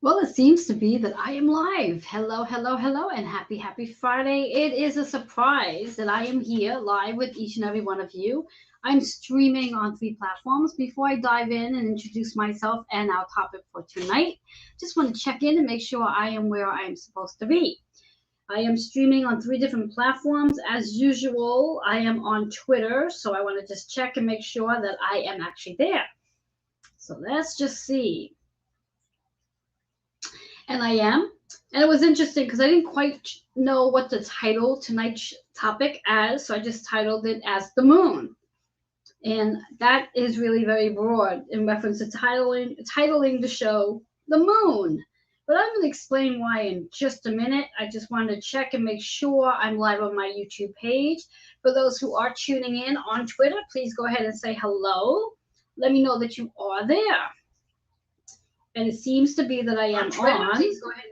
Well, it seems to be that I am live. Hello, hello, hello, and happy Friday. It is a surprise that I am here live with each and every one of you. I'm streaming on 3 platforms. Before I dive in and introduce myself and our topic for tonight, just want to check in and make sure I am where I am supposed to be. I am streaming on 3 different platforms. As usual, I am on Twitter, so I want to just check and make sure that I am actually there. So let's just see. And I am. And it was interesting because I didn't quite know what to title tonight's topic as, so I just titled it as the moon. And that is really very broad in reference to titling the show the moon. But I'm going to explain why in just a minute. I just wanted to check and make sure I'm live on my YouTube page. For those who are tuning in on Twitter, please go ahead and say hello. Let me know that you are there. And it seems to be that I am on. Please go ahead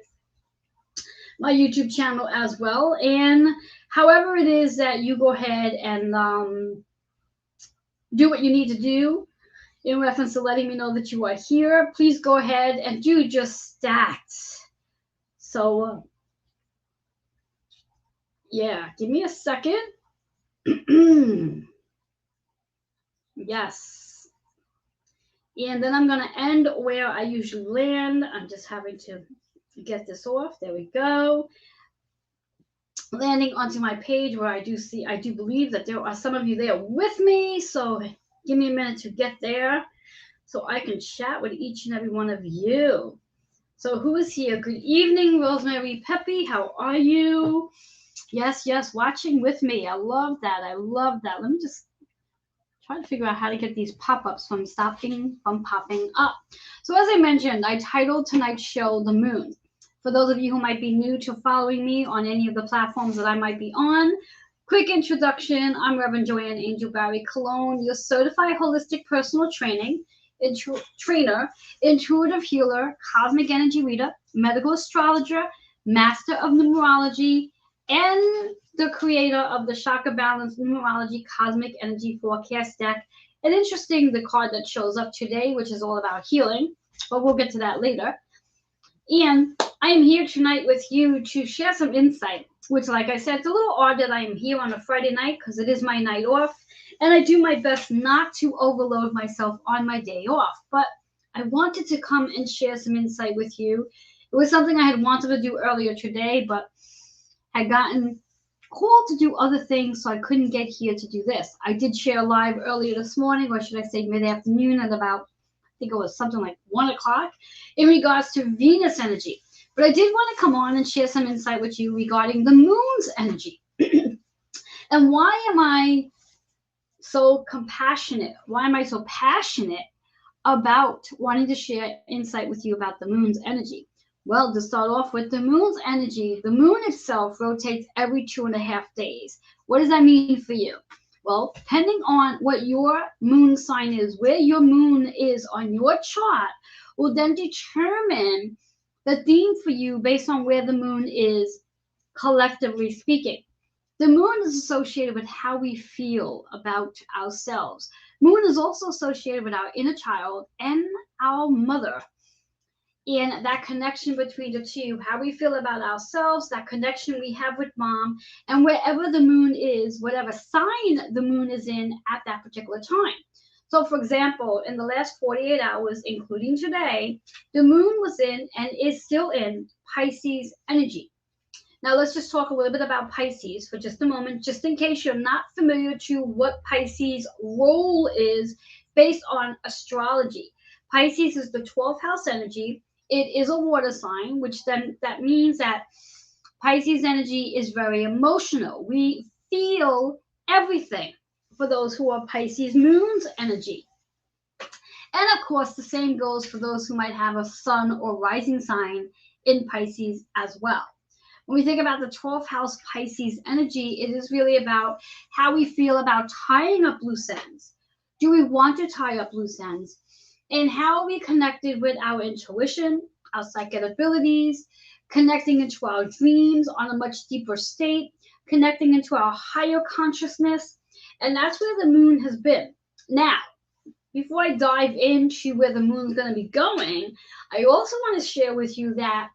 my YouTube channel as well. And however it is that you go ahead and do what you need to do in reference to letting me know that you are here, please go ahead and do just that. So, yeah, give me a second. Yes. And then I'm going to end where I usually land. I'm just having to get this off. There we go. Landing onto my page where I do believe that there are some of you there with me. So give me a minute to get there so I can chat with each and every one of you. So who is here? Good evening, Rosemary Peppy. How are you? Yes, watching with me. I love that. Let me just try to figure out how to get these pop-ups from popping up. So as I mentioned, I titled tonight's show The Moon. For those of you who might be new to following me on any of the platforms that I might be on, quick introduction. I'm Reverend Joanne Angel Barry Cologne, your certified holistic personal trainer, intuitive healer, cosmic energy reader, medical astrologer, master of numerology, and the creator of the Chakra Balance Numerology Cosmic Energy Forecast deck. And interesting, the card that shows up today, which is all about healing, but we'll get to that later. And I am here tonight with you to share some insight, which, like I said, it's a little odd that I am here on a Friday night because it is my night off. And I do my best not to overload myself on my day off. But I wanted to come and share some insight with you. It was something I had wanted to do earlier today, but had gotten called to do other things, so I couldn't get here to do this. I did share live earlier this morning, or should I say mid-afternoon, at about, I think it was something like 1 o'clock, in regards to Venus energy. But I did want to come on and share some insight with you regarding the moon's energy. And why am I so compassionate? Why am I so passionate about wanting to share insight with you about the moon's energy? Well, to start off with, the moon's energy, the moon itself rotates every 2.5 days. What does that mean for you? Well, depending on what your moon sign is, where your moon is on your chart, will then determine the theme for you based on where the moon is, collectively speaking. The moon is associated with how we feel about ourselves. Moon is also associated with our inner child and our mother. And that connection between the two, how we feel about ourselves, that connection we have with mom, and wherever the moon is, whatever sign the moon is in at that particular time. So, for example, in the last 48 hours, including today, the moon was in and is still in Pisces energy. Now, let's just talk a little bit about Pisces for just a moment, just in case you're not familiar to what Pisces' role is based on astrology. Pisces is the 12th house energy. It is a water sign, which then that means that Pisces energy is very emotional. We feel everything for those who are Pisces moon's energy. And of course, the same goes for those who might have a sun or rising sign in Pisces as well. When we think about the 12th house Pisces energy, it is really about how we feel about tying up loose ends. Do we want to tie up loose ends? And how are we connected with our intuition, our psychic abilities, connecting into our dreams on a much deeper state, connecting into our higher consciousness. And that's where the moon has been. Now, before I dive into where the moon's going to be going, I also want to share with you that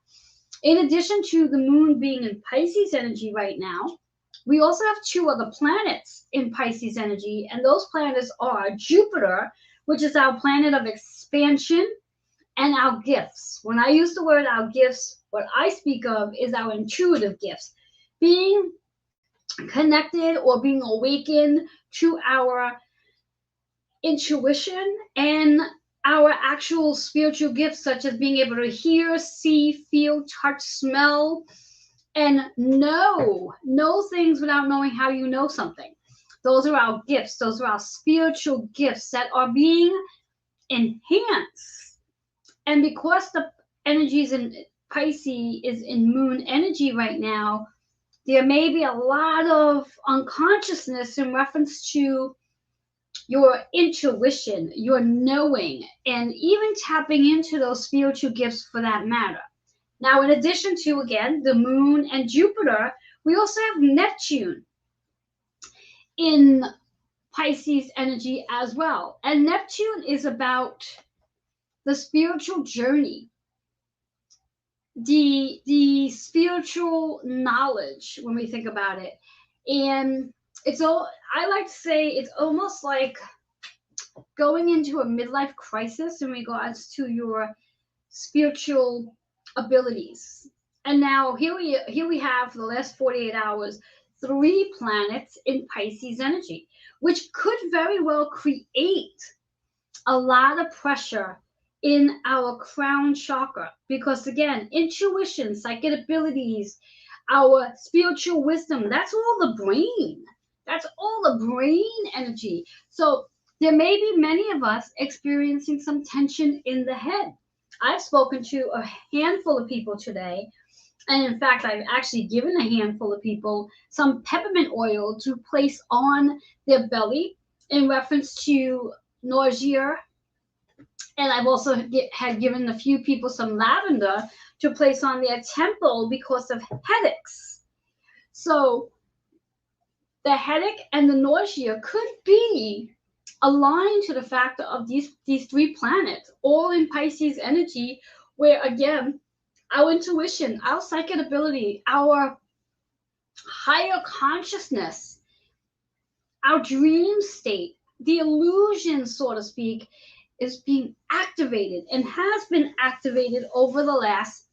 in addition to the moon being in Pisces energy right now, we also have two other planets in Pisces energy, and those planets are Jupiter, which is our planet of expansion, and our gifts. When I use the word our gifts, what I speak of is our intuitive gifts, being connected or being awakened to our intuition and our actual spiritual gifts, such as being able to hear, see, feel, touch, smell, and know things without knowing how you know something. Those are our gifts. Those are our spiritual gifts that are being enhanced. And because the energies in Pisces is in moon energy right now, there may be a lot of unconsciousness in reference to your intuition, your knowing, and even tapping into those spiritual gifts for that matter. Now, in addition to, again, the moon and Jupiter, we also have Neptune in Pisces energy as well. And Neptune is about the spiritual journey, the spiritual knowledge when we think about it. And I like to say it's almost like going into a midlife crisis in regards to your spiritual abilities. And now here we have for the last 48 hours 3 planets in Pisces energy, which could very well create a lot of pressure in our crown chakra, because again, intuition, psychic abilities, our spiritual wisdom, that's all the brain. That's all the brain energy. So there may be many of us experiencing some tension in the head. I've spoken to a handful of people today, and in fact, I've actually given a handful of people some peppermint oil to place on their belly in reference to nausea. And I've also had given a few people some lavender to place on their temple because of headaches. So the headache and the nausea could be aligned to the factor of these 3 planets, all in Pisces energy, where again, our intuition, our psychic ability, our higher consciousness, our dream state, the illusion, so to speak, is being activated and has been activated over the last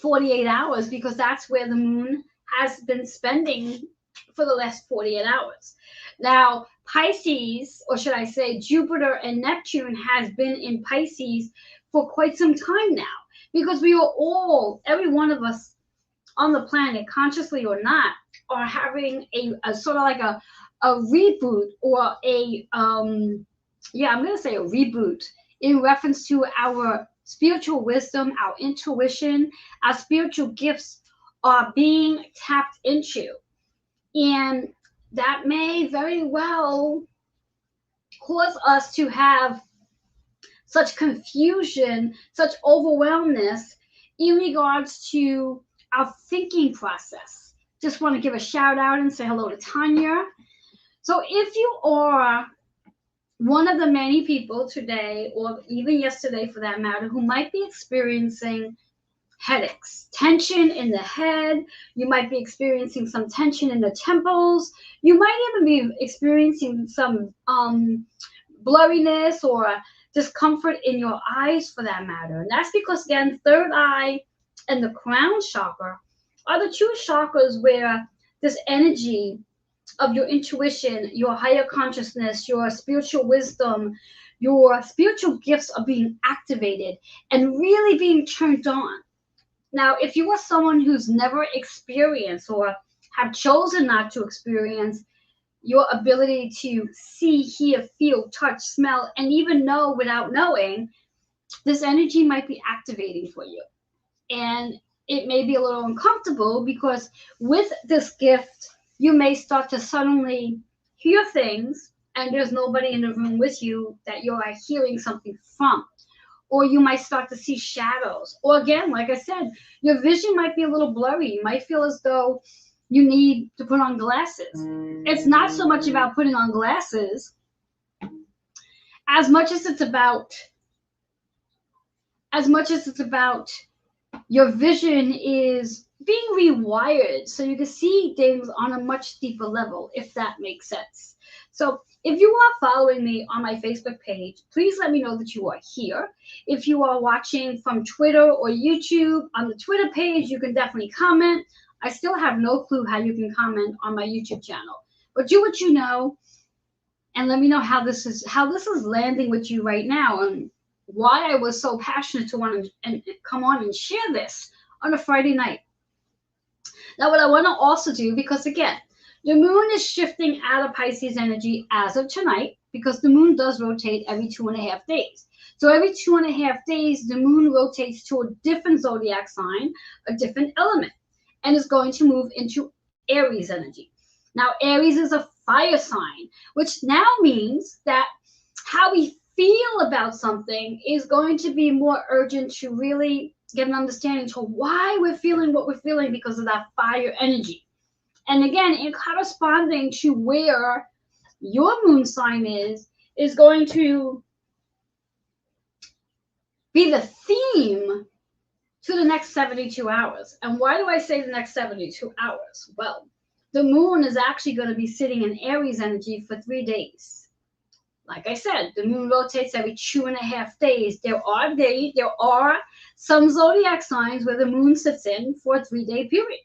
48 hours, because that's where the moon has been spending for the last 48 hours. Now, Pisces, or should I say Jupiter and Neptune, has been in Pisces for quite some time now, because we are all, every one of us on the planet, consciously or not, are having a sort of like a reboot, or I'm going to say a reboot in reference to our spiritual wisdom, our intuition, our spiritual gifts are being tapped into. And that may very well cause us to have such confusion, such overwhelmness in regards to our thinking process. Just want to give a shout out and say hello to Tanya. So if you are one of the many people today, or even yesterday for that matter, who might be experiencing headaches, tension in the head, you might be experiencing some tension in the temples, you might even be experiencing some blurriness or discomfort in your eyes for that matter. And that's because, again, third eye and the crown chakra are the 2 chakras where this energy of your intuition, your higher consciousness, your spiritual wisdom, your spiritual gifts are being activated and really being turned on. Now, if you are someone who's never experienced or have chosen not to experience your ability to see, hear, feel, touch, smell, and even know without knowing, this energy might be activating for you. And it may be a little uncomfortable, because with this gift, you may start to suddenly hear things and there's nobody in the room with you that you're hearing something from. Or you might start to see shadows. Or again, like I said, your vision might be a little blurry. You might feel as though you need to put on glasses. It's not so much about putting on glasses as much as it's about, as much as it's about your vision is being rewired so you can see things on a much deeper level, if that makes sense. So if you are following me on my Facebook page, please let me know that you are here. If you are watching from Twitter or YouTube, on the Twitter page, you can definitely comment. I still have no clue how you can comment on my YouTube channel, but do what you know and let me know how this is landing with you right now, and why I was so passionate to want to and come on and share this on a Friday night. Now, what I want to also do, because again, the moon is shifting out of Pisces energy as of tonight, because the moon does rotate every 2.5 days. So every 2.5 days, the moon rotates to a different zodiac sign, a different element, and is going to move into Aries energy. Now, Aries is a fire sign, which now means that how we feel about something is going to be more urgent to really get an understanding to why we're feeling what we're feeling because of that fire energy. And again, in corresponding to where your moon sign is going to be the theme to the next 72 hours. And why do I say the next 72 hours? Well, the moon is actually going to be sitting in Aries energy for 3 days. Like I said, the moon rotates every 2.5 days. There are some zodiac signs where the moon sits in for a 3-day period.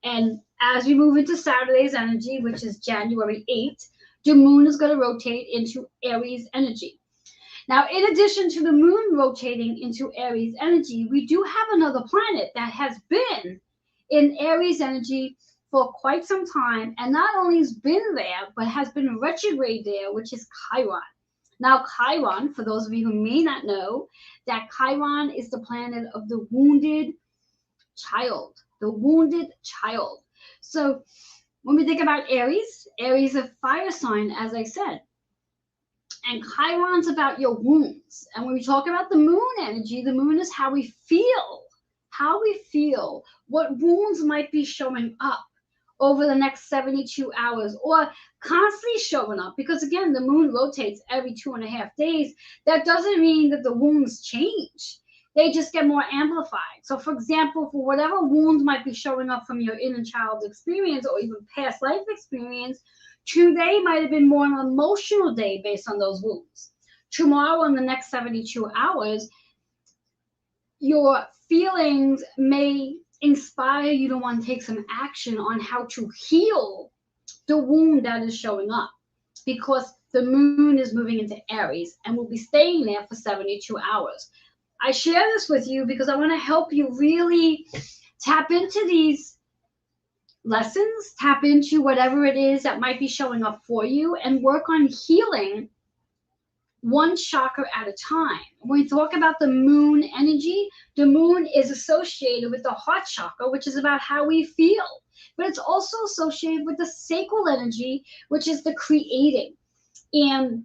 And as we move into Saturday's energy, which is January 8th, the moon is going to rotate into Aries energy. Now, in addition to the moon rotating into Aries energy, we do have another planet that has been in Aries energy for quite some time, and not only has been there, but has been retrograde there, which is Chiron. Now, Chiron, for those of you who may not know, that Chiron is the planet of the wounded child, the wounded child. So when we think about Aries, Aries is a fire sign, as I said. And Chiron's about your wounds. And when we talk about the moon energy, the moon is how we feel. How we feel, what wounds might be showing up over the next 72 hours or constantly showing up. Because again, the moon rotates every 2.5 days. That doesn't mean that the wounds change. They just get more amplified. So, for example, for whatever wounds might be showing up from your inner child experience or even past life experience, today might have been more an emotional day based on those wounds. Tomorrow, in the next 72 hours, your feelings may inspire you to want to take some action on how to heal the wound that is showing up, because the moon is moving into Aries and will be staying there for 72 hours. I share this with you because I want to help you really tap into these lessons, tap into whatever it is that might be showing up for you, and work on healing one chakra at a time. When we talk about the moon energy, the moon is associated with the heart chakra, which is about how we feel. But it's also associated with the sacral energy, which is the creating. And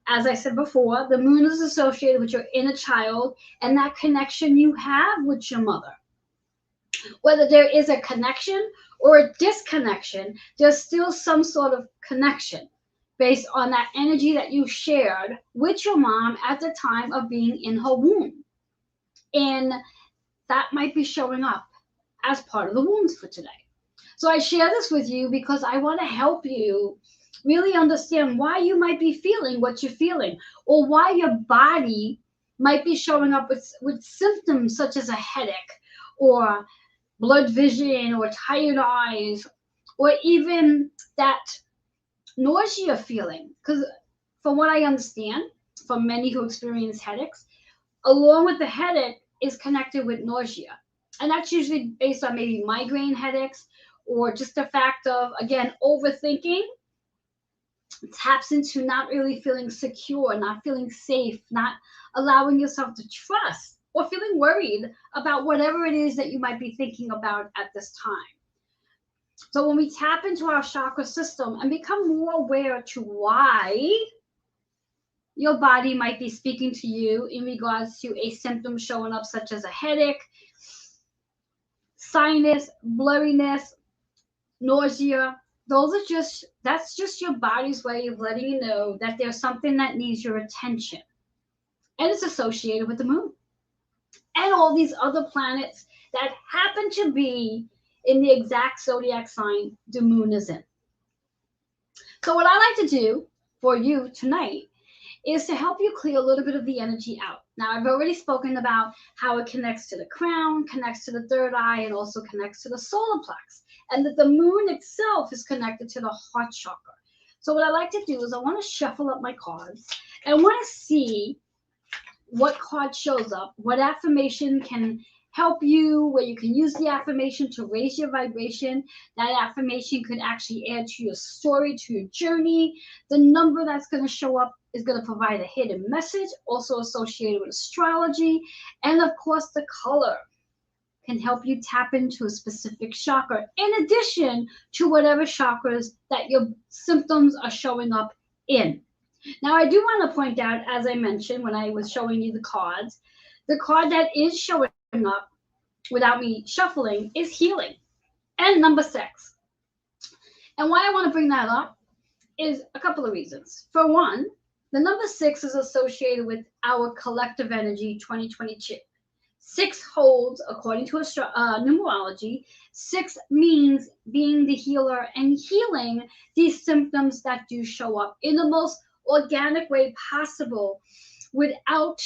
as I said before, the moon is associated with your inner child and that connection you have with your mother. Whether there is a connection or a disconnection, there's still some sort of connection based on that energy that you shared with your mom at the time of being in her womb. And that might be showing up as part of the wounds for today. So I share this with you because I want to help you really understand why you might be feeling what you're feeling, or why your body might be showing up with symptoms such as a headache or blurred vision or tired eyes, or even that nausea feeling. Because from what I understand from many who experience headaches, along with the headache is connected with nausea. And that's usually based on maybe migraine headaches, or just the fact of, again, overthinking taps into not really feeling secure, not feeling safe, not allowing yourself to trust, or feeling worried about whatever it is that you might be thinking about at this time. So when we tap into our chakra system and become more aware to why your body might be speaking to you in regards to a symptom showing up, such as a headache, sinus, blurriness, nausea, that's just your body's way of letting you know that there's something that needs your attention. And it's associated with the moon and all these other planets that happen to be in the exact zodiac sign the moon is in. So what I like to do for you tonight is to help you clear a little bit of the energy out. Now, I've already spoken about how it connects to the crown, connects to the third eye, and also connects to the solar plex, and that the moon itself is connected to the heart chakra. So what I like to do is I want to shuffle up my cards and I want to see what card shows up, what affirmation can help you, where you can use the affirmation to raise your vibration. That affirmation could actually add to your story, to your journey. The number that's going to show up is going to provide a hidden message, also associated with astrology. And of course, the color can help you tap into a specific chakra, in addition to whatever chakras that your symptoms are showing up in. Now, I do want to point out, as I mentioned when I was showing you the cards, the card that is showing up without me shuffling is healing, and number 6. And why I want to bring that up is a couple of reasons. For one, the number 6 is associated with our collective energy 2022. 6 holds, according to numerology, 6 means being the healer and healing these symptoms that do show up in the most organic way possible without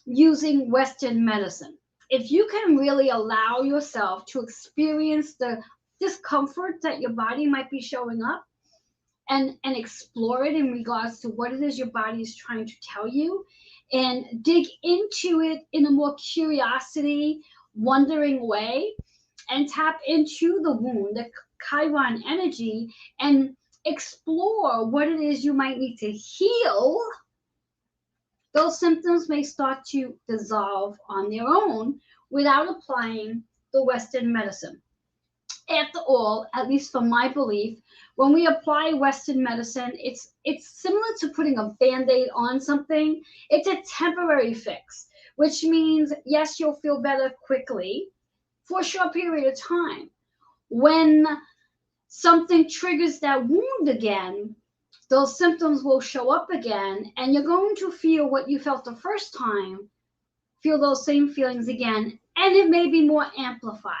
using Western medicine. If you can really allow yourself to experience the discomfort that your body might be showing up and explore it in regards to what it is your body is trying to tell you, and dig into it in a more curiosity, wondering way, and tap into the wound, the Chiron energy, and explore what it is you might need to heal, those symptoms may start to dissolve on their own without applying the Western medicine. After all, at least from my belief, when we apply Western medicine, it's similar to putting a Band-Aid on something. It's a temporary fix, which means, yes, you'll feel better quickly for a short period of time. When something triggers that wound again, those symptoms will show up again, and you're going to feel what you felt the first time, feel those same feelings again, and it may be more amplified.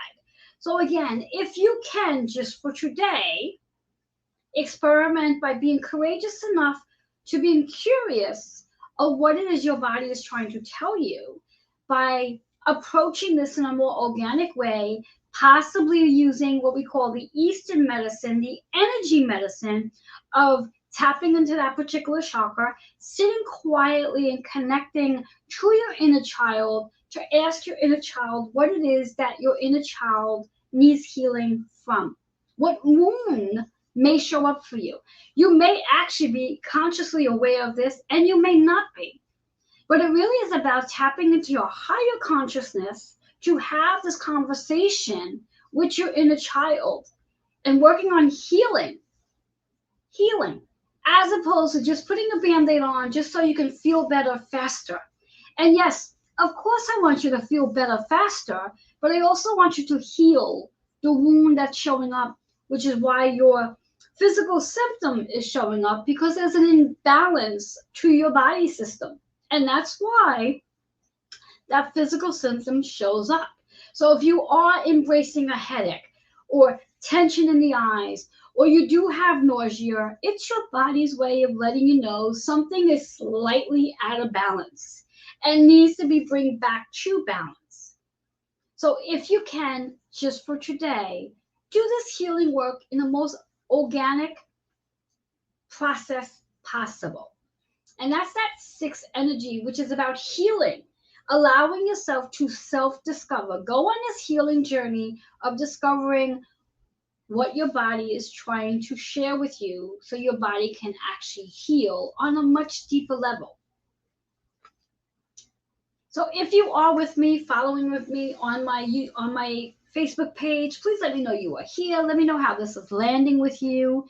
So again, if you can, just for today, experiment by being courageous enough to being curious of what it is your body is trying to tell you, by approaching this in a more organic way, possibly using what we call the Eastern medicine, the energy medicine of tapping into that particular chakra, sitting quietly and connecting to your inner child to ask your inner child what it is that your inner child needs healing from. What wound may show up for you. You may actually be consciously aware of this, and you may not be. But it really is about tapping into your higher consciousness to have this conversation with your inner child and working on healing, as opposed to just putting a Band-Aid on just so you can feel better faster. And yes, of course I want you to feel better faster, but I also want you to heal the wound that's showing up, which is why your physical symptom is showing up, because there's an imbalance to your body system. And that's why that physical symptom shows up. So if you are embracing a headache or tension in the eyes, or you do have nausea, it's your body's way of letting you know something is slightly out of balance and needs to be brought back to balance. So if you can, just for today, do this healing work in the most organic process possible. And that's that 6 energy, which is about healing, allowing yourself to self-discover. Go on this healing journey of discovering what your body is trying to share with you so your body can actually heal on a much deeper level. So if you are with me, following with me on my Facebook page, please let me know you are here. Let me know how this is landing with you.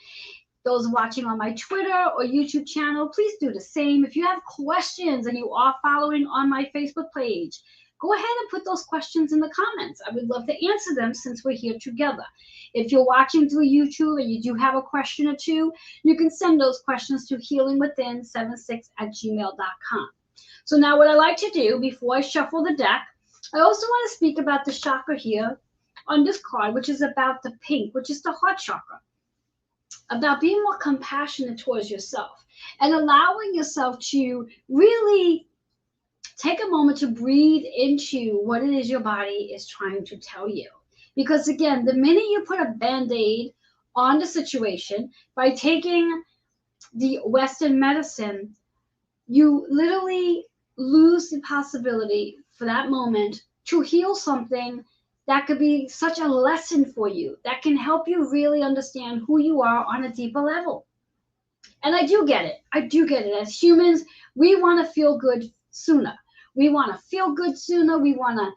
Those watching on my Twitter or YouTube channel, please do the same. If you have questions and you are following on my Facebook page, Go ahead and put those questions in the comments. I would love to answer them since we're here together. If you're watching through YouTube and you do have a question or two, you can send those questions to healingwithin76@gmail.com. So now what I like to do before I shuffle the deck, I also want to speak about the chakra here on this card, which is about the pink, which is the heart chakra, about being more compassionate towards yourself and allowing yourself to really take a moment to breathe into what it is your body is trying to tell you. Because again, the minute you put a band-aid on the situation by taking the Western medicine, you literally lose the possibility for that moment to heal something that could be such a lesson for you, that can help you really understand who you are on a deeper level. And I do get it. I do get it. As humans, we want to feel good sooner. We want to feel good sooner. We want to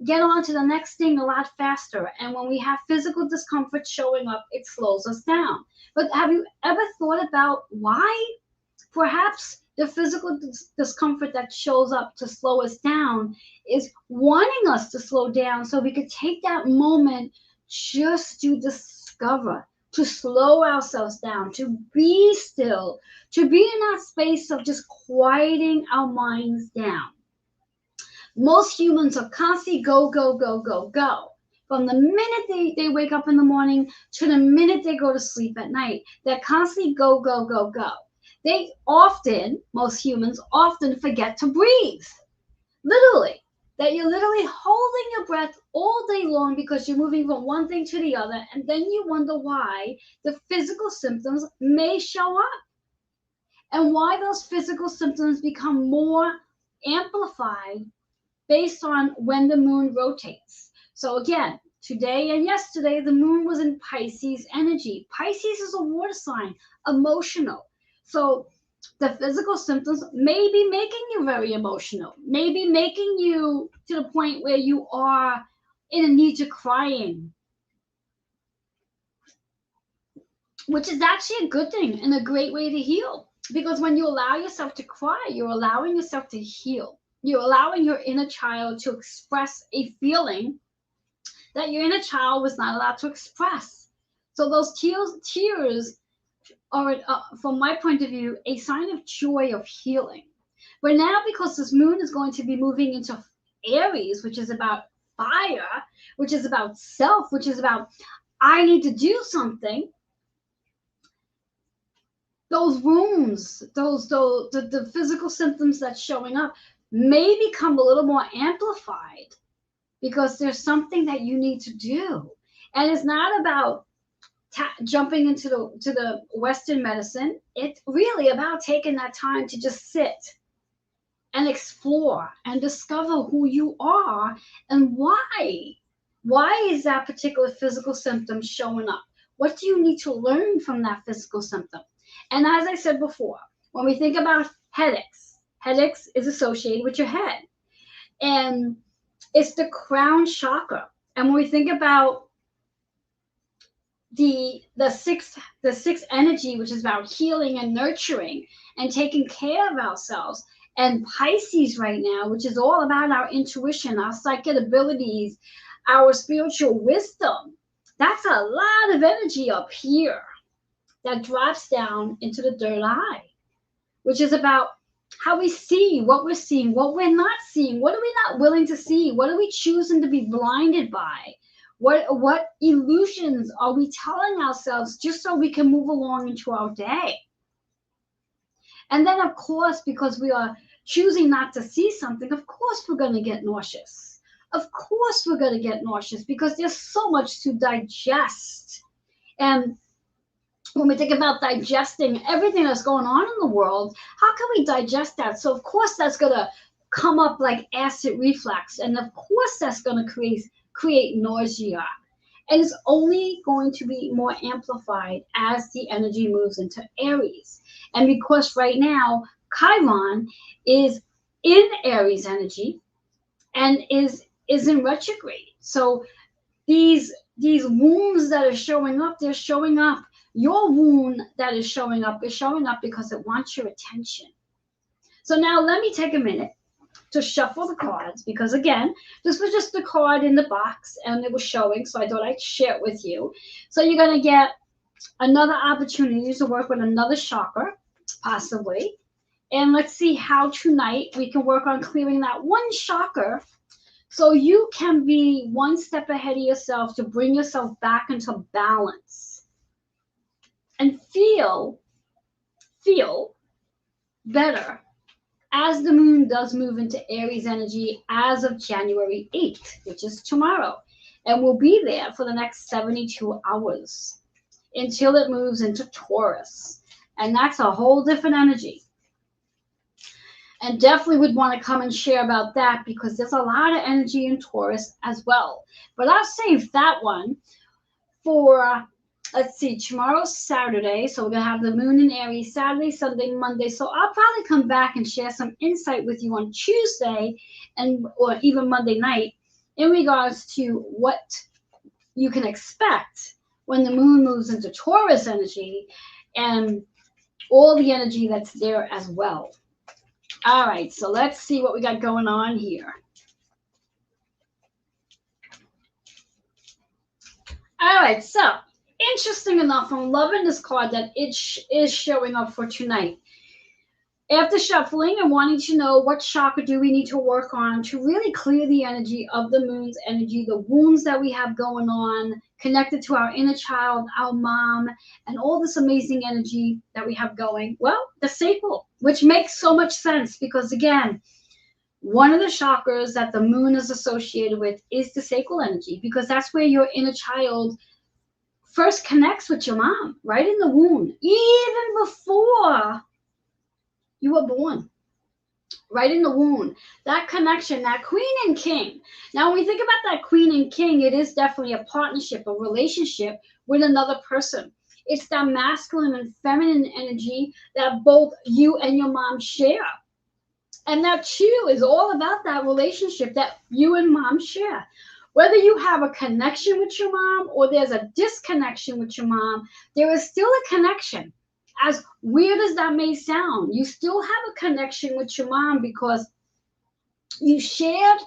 get on to the next thing a lot faster. And when we have physical discomfort showing up, it slows us down. But have you ever thought about why? Perhaps the physical discomfort that shows up to slow us down is wanting us to slow down so we could take that moment just to discover, to slow ourselves down, to be still, to be in that space of just quieting our minds down. Most humans are constantly go, go, go, go, go. From the minute they wake up in the morning to the minute they go to sleep at night, they're constantly go, go, go, go. They often, most humans often forget to breathe. Literally. That you're literally holding your breath all day long because you're moving from one thing to the other, and then you wonder why the physical symptoms may show up and why those physical symptoms become more amplified based on when the moon rotates. So again, today and yesterday, the moon was in Pisces energy. Pisces is a water sign, emotional. So the physical symptoms may be making you very emotional, maybe making you to the point where you are in a need to crying, which is actually a good thing and a great way to heal. Because when you allow yourself to cry, you're allowing yourself to heal. You're allowing your inner child to express a feeling that your inner child was not allowed to express. So those tears are, from my point of view, a sign of joy, of healing. But now, because this moon is going to be moving into Aries, which is about fire, which is about self, which is about I need to do something, those wounds, the physical symptoms that's showing up may become a little more amplified because there's something that you need to do. And it's not about jumping into the Western medicine. It's really about taking that time to just sit and explore and discover who you are and why. Why is that particular physical symptom showing up? What do you need to learn from that physical symptom? And as I said before, when we think about headaches is associated with your head. And it's the crown chakra. And when we think about the sixth energy, which is about healing and nurturing and taking care of ourselves, and Pisces right now, which is all about our intuition, our psychic abilities, our spiritual wisdom, that's a lot of energy up here that drops down into the third eye, which is about how we see, what we're not seeing, what are we not willing to see, what are we choosing to be blinded by, what illusions are we telling ourselves just so we can move along into our day. And then, of course, because we are choosing not to see something, of course we're going to get nauseous. Of course we're going to get nauseous because there's so much to digest. And when we think about digesting everything that's going on in the world, how can we digest that? So of course that's going to come up like acid reflux, and of course that's going to create nausea, and it's only going to be more amplified as the energy moves into Aries. And because right now Chiron is in Aries energy and is in retrograde, so these wounds that are showing up, they're showing up. Your wound that is showing up because it wants your attention. So now let me take a minute to shuffle the cards because, again, this was just the card in the box and it was showing, so I thought I'd share it with you. So you're going to get another opportunity to work with another chakra, possibly. And let's see how tonight we can work on clearing that one chakra so you can be one step ahead of yourself to bring yourself back into balance and feel better as the moon does move into Aries energy as of January 8th, which is tomorrow. And we'll be there for the next 72 hours until it moves into Taurus. And that's a whole different energy. And definitely would want to come and share about that because there's a lot of energy in Taurus as well. But I'll save that one for, let's see, tomorrow's Saturday. So we're going to have the moon in Aries Saturday, Sunday, Monday. So I'll probably come back and share some insight with you on Tuesday or even Monday night in regards to what you can expect when the moon moves into Taurus energy and all the energy that's there as well. All right, so let's see what we got going on here. All right, so interesting enough, I'm loving this card that it is showing up for tonight. After shuffling and wanting to know what chakra do we need to work on to really clear the energy of the moon's energy, the wounds that we have going on, connected to our inner child, our mom, and all this amazing energy that we have going. Well, the sacral, which makes so much sense because, again, one of the chakras that the moon is associated with is the sacral energy because that's where your inner child first connects with your mom, right in the womb, even before you were born, right in the womb. That connection, that queen and king. Now, when we think about that queen and king, it is definitely a partnership, a relationship with another person. It's that masculine and feminine energy that both you and your mom share. And that too is all about that relationship that you and mom share. Whether you have a connection with your mom or there's a disconnection with your mom, there is still a connection. As weird as that may sound, you still have a connection with your mom because you shared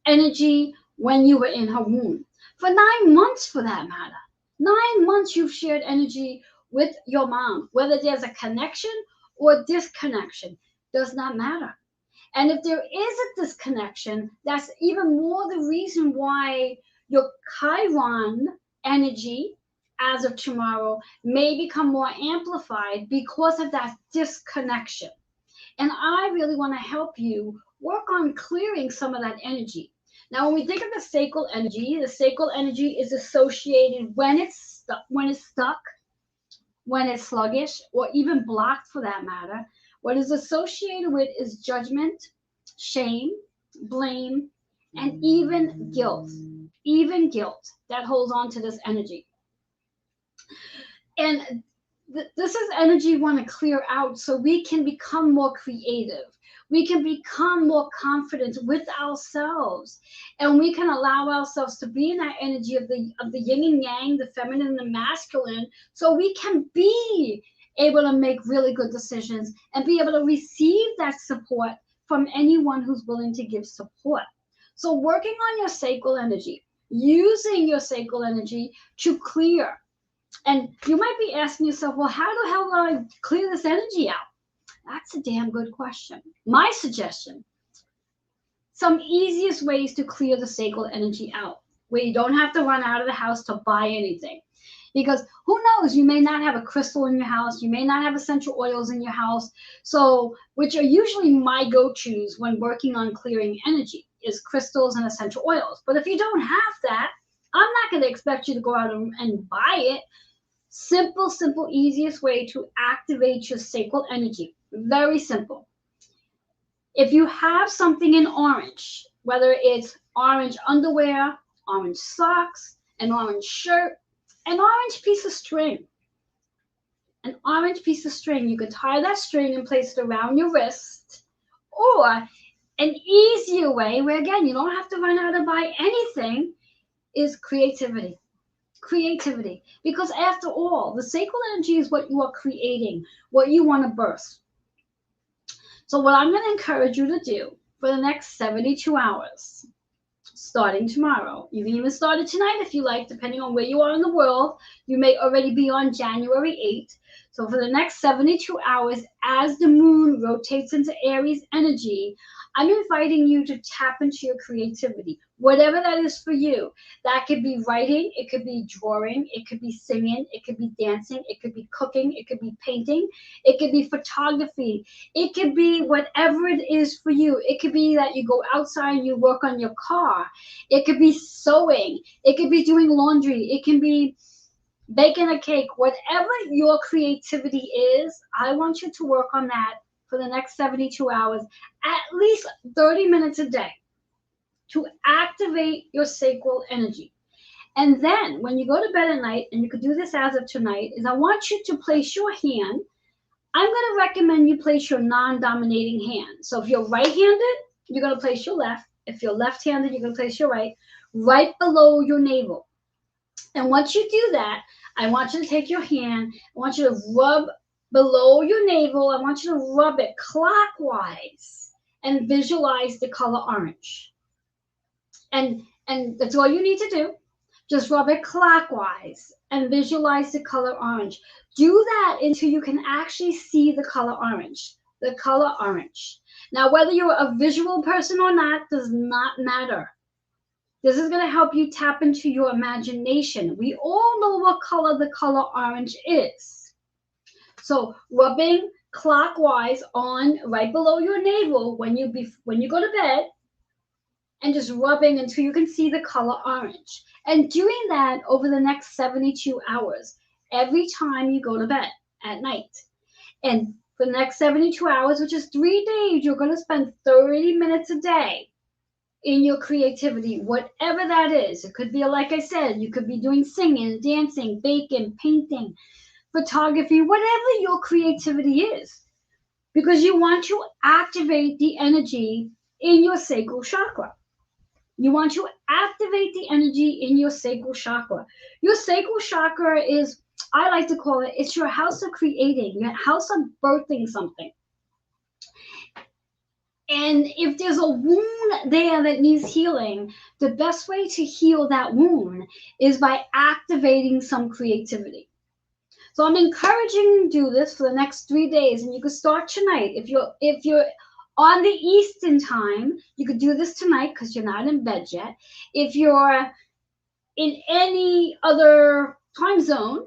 energy when you were in her womb. For 9 months, for that matter. 9 months you've shared energy with your mom. Whether there's a connection or disconnection, does not matter. And if there is a disconnection, that's even more the reason why your Chiron energy as of tomorrow may become more amplified because of that disconnection. And I really want to help you work on clearing some of that energy. Now, when we think of the sacral energy is associated when it's stuck, when it's sluggish, or even blocked for that matter. What is associated with is judgment, shame, blame, and even guilt. Even guilt that holds on to this energy. And this is energy we want to clear out so we can become more creative. We can become more confident with ourselves, and we can allow ourselves to be in that energy of the yin and yang, the feminine and the masculine, so we can be able to make really good decisions and be able to receive that support from anyone who's willing to give support. So working on your sacral energy, using your sacral energy to clear. And you might be asking yourself, well, how the hell do I clear this energy out? That's a damn good question. My suggestion, some easiest ways to clear the sacral energy out, where you don't have to run out of the house to buy anything. Because who knows, you may not have a crystal in your house, you may not have essential oils in your house, so which are usually my go-tos when working on clearing energy, is crystals and essential oils. But if you don't have that, I'm not going to expect you to go out and buy it. Simple, easiest way to activate your sacral energy. Very simple. If you have something in orange, whether it's orange underwear, orange socks, an orange shirt, an orange piece of string. An orange piece of string. You could tie that string and place it around your wrist. Or an easier way, where again, you don't have to run out and buy anything, is creativity. Creativity. Because after all, the sacral energy is what you are creating, what you want to birth. So what I'm going to encourage you to do for the next 72 hours. Starting tomorrow. You can even start it tonight if you like, depending on where you are in the world. You may already be on January 8th. So for the next 72 hours, as the moon rotates into Aries energy, I'm inviting you to tap into your creativity, whatever that is for you. That could be writing, it could be drawing, it could be singing, it could be dancing, it could be cooking, it could be painting, it could be photography, it could be whatever it is for you. It could be that you go outside and you work on your car. It could be sewing. It could be doing laundry. It can be baking a cake. Whatever your creativity is, I want you to work on that for the next 72 hours, at least 30 minutes a day, to activate your sacral energy. And then when you go to bed at night, and you could do this as of tonight, is I want you to place your hand. I'm going to recommend you place your non-dominating hand. So if you're right-handed, you're going to place your left. If you're left-handed, you're going to place your right below your navel. And once you do that, I want you to take your hand. I want you to rub below your navel. I want you to rub it clockwise and visualize the color orange. And that's all you need to do. Just rub it clockwise and visualize the color orange. Do that until you can actually see the color orange. The color orange. Now, whether you're a visual person or not does not matter. This is going to help you tap into your imagination. We all know what color the color orange is. So rubbing clockwise on right below your navel when you go to bed, and just rubbing until you can see the color orange. And doing that over the next 72 hours, every time you go to bed at night. And for the next 72 hours, which is 3 days, you're going to spend 30 minutes a day in your creativity, whatever that is. It could be, like I said, you could be doing singing, dancing, baking, painting, photography, whatever your creativity is. Because you want to activate the energy in your sacral chakra. You want to activate the energy in your sacral chakra. Your sacral chakra is, I like to call it, it's your house of creating, your house of birthing something. And if there's a wound there that needs healing, the best way to heal that wound is by activating some creativity. So I'm encouraging you to do this for the next 3 days, and you can start tonight. If you're on the Eastern time, you could do this tonight because you're not in bed yet. If you're in any other time zone,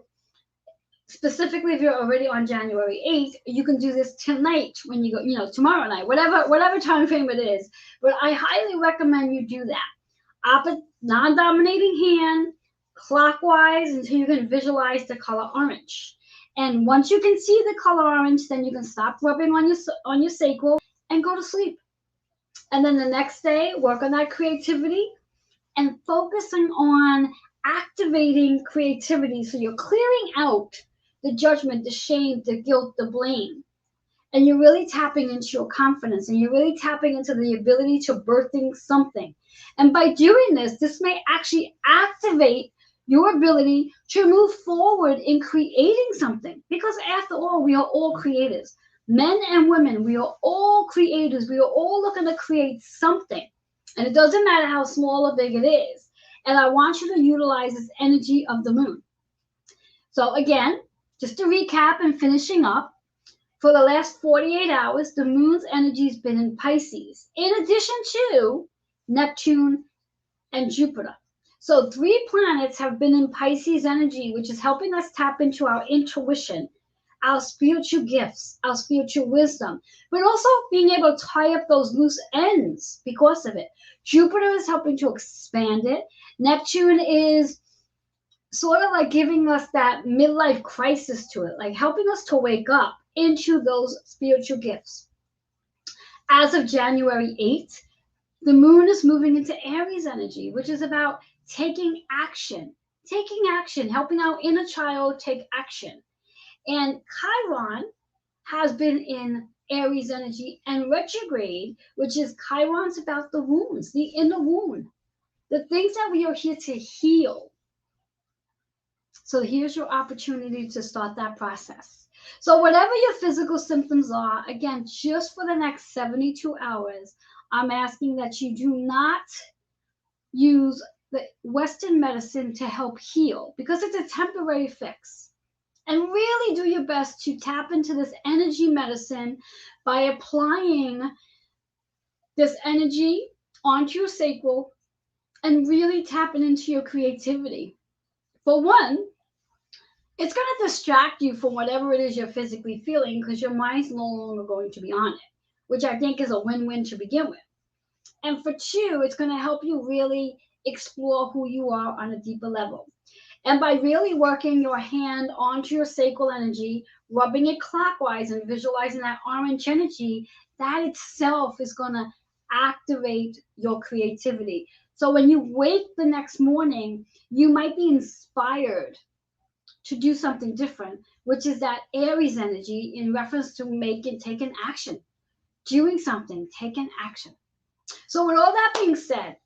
specifically if you're already on January 8th, you can do this tonight when you go, tomorrow night, whatever time frame it is. But I highly recommend you do that. Non-dominating hand, clockwise until you can visualize the color orange. And once you can see the color orange, then you can stop rubbing on your sacral and go to sleep. And then the next day, work on that creativity and focusing on activating creativity. So you're clearing out the judgment, the shame, the guilt, the blame. And you're really tapping into your confidence, and you're really tapping into the ability to birthing something. And by doing this, this may actually activate your ability to move forward in creating something. Because after all, we are all creators. Men and women, we are all creators. We are all looking to create something. And it doesn't matter how small or big it is. And I want you to utilize this energy of the moon. So again, just to recap and finishing up, for the last 48 hours, the moon's energy has been in Pisces, in addition to Neptune and Jupiter. So 3 planets have been in Pisces energy, which is helping us tap into our intuition, our spiritual gifts, our spiritual wisdom, but also being able to tie up those loose ends because of it. Jupiter is helping to expand it. Neptune is sort of like giving us that midlife crisis to it, like helping us to wake up into those spiritual gifts. As of January 8th, the moon is moving into Aries energy, which is about taking action, helping our inner child take action. And Chiron has been in Aries energy and retrograde, which is Chiron's about the wounds, the inner wound, the things that we are here to heal. So here's your opportunity to start that process. So whatever your physical symptoms are, again, just for the next 72 hours, I'm asking that you do not use the Western medicine to help heal because it's a temporary fix. And really do your best to tap into this energy medicine by applying this energy onto your sacral and really tapping into your creativity. For one, it's going to distract you from whatever it is you're physically feeling because your mind's no longer going to be on it, which I think is a win-win to begin with. And for two, it's going to help you really explore who you are on a deeper level. And by really working your hand onto your sacral energy, rubbing it clockwise and visualizing that orange energy, that itself is going to activate your creativity. So when you wake the next morning, you might be inspired to do something different, which is that Aries energy in reference to taking action, doing something, taking action. So with all that being said,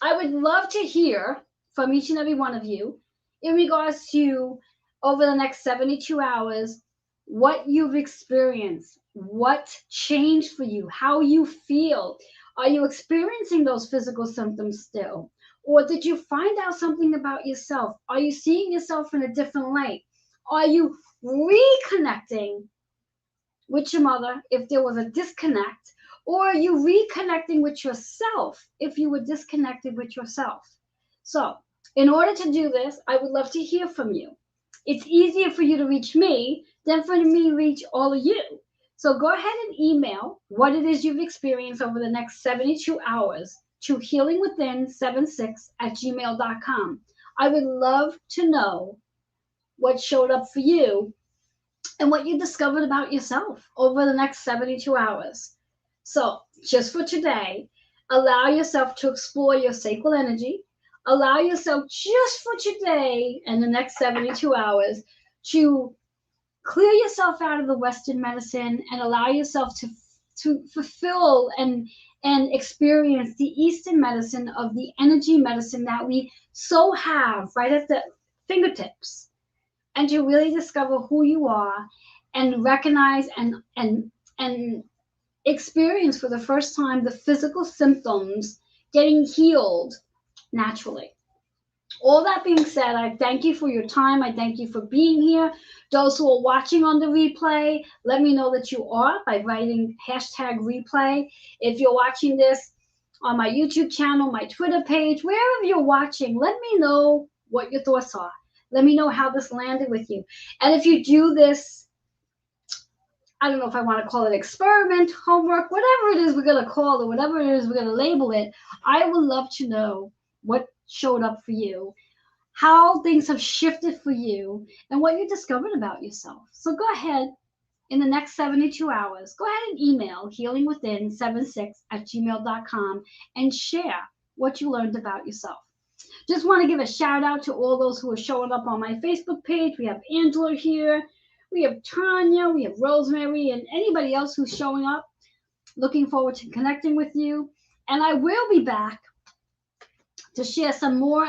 I would love to hear from each and every one of you in regards to over the next 72 hours, what you've experienced, what changed for you, how you feel. Are you experiencing those physical symptoms still? Or did you find out something about yourself? Are you seeing yourself in a different light? Are you reconnecting with your mother if there was a disconnect? Or are you reconnecting with yourself if you were disconnected with yourself? So, in order to do this, I would love to hear from you. It's easier for you to reach me than for me to reach all of you. So go ahead and email what it is you've experienced over the next 72 hours to healingwithin76@gmail.com. I would love to know what showed up for you and what you discovered about yourself over the next 72 hours. So, just for today, allow yourself to explore your sacral energy. Allow yourself just for today and the next 72 hours to clear yourself out of the Western medicine and allow yourself to fulfill and experience the Eastern medicine of the energy medicine that we so have right at the fingertips, and to really discover who you are and recognize and experience for the first time the physical symptoms getting healed naturally. All that being said, I thank you for your time. I thank you for being here. Those who are watching on the replay, let me know that you are by writing #replay. If you're watching this on my YouTube channel, my Twitter page, wherever you're watching, let me know what your thoughts are. Let me know how this landed with you. And if you do this, I don't know if I want to call it experiment, homework, whatever it is we're going to call it, whatever it is we're going to label it, I would love to know what showed up for you, how things have shifted for you, and what you discovered about yourself. So go ahead in the next 72 hours, go ahead and email healingwithin76@gmail.com and share what you learned about yourself. Just want to give a shout out to all those who are showing up on my Facebook page. We have Angela here, we have Tanya, we have Rosemary, and anybody else who's showing up. Looking forward to connecting with you. And I will be back to share some more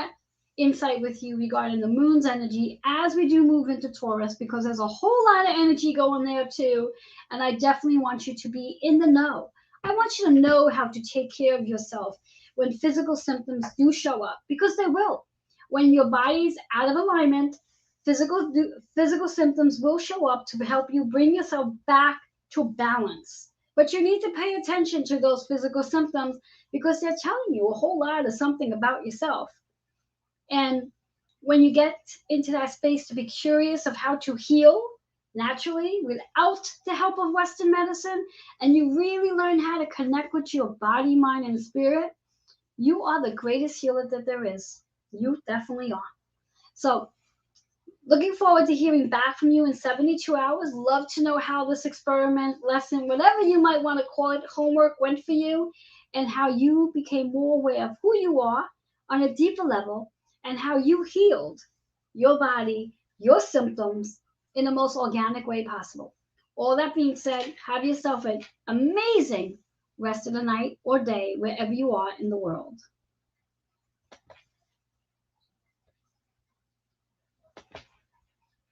insight with you regarding the moon's energy as we do move into Taurus, because there's a whole lot of energy going there too. And I definitely want you to be in the know. I want you to know how to take care of yourself when physical symptoms do show up, because they will. When your body's out of alignment, physical symptoms will show up to help you bring yourself back to balance. But you need to pay attention to those physical symptoms because they're telling you a whole lot of something about yourself. And when you get into that space to be curious of how to heal naturally without the help of Western medicine, and you really learn how to connect with your body, mind, and spirit, you are the greatest healer that there is. You definitely are. So, looking forward to hearing back from you in 72 hours. Love to know how this experiment, lesson, whatever you might want to call it, homework went for you, and how you became more aware of who you are on a deeper level, and how you healed your body, your symptoms in the most organic way possible. All that being said, have yourself an amazing rest of the night or day wherever you are in the world.